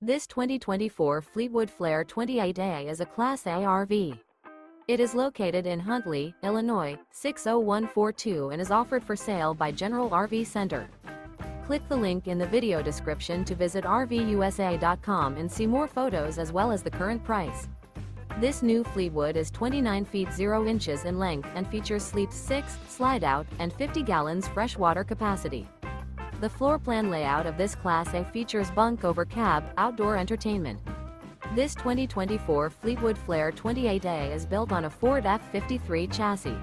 This 2024 Fleetwood Flair 28A is a Class A RV. It is located in Huntley, Illinois, 60142 and is offered for sale by General RV Center. Click the link in the video description to visit RVUSA.com and see more photos as well as the current price. This new Fleetwood is 29 feet 0 inches in length and features Sleep 6, Slideout, and 50 gallons freshwater capacity. The floor plan layout of this Class A features Bunk Over Cab, outdoor entertainment. This 2024 Fleetwood Flair 28A is built on a Ford F-53 chassis.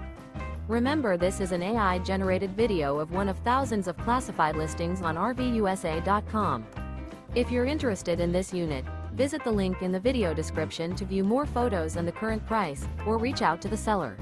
Remember, this is an AI-generated video of one of thousands of classified listings on RVUSA.com. If you're interested in this unit, visit the link in the video description to view more photos and the current price, or reach out to the seller.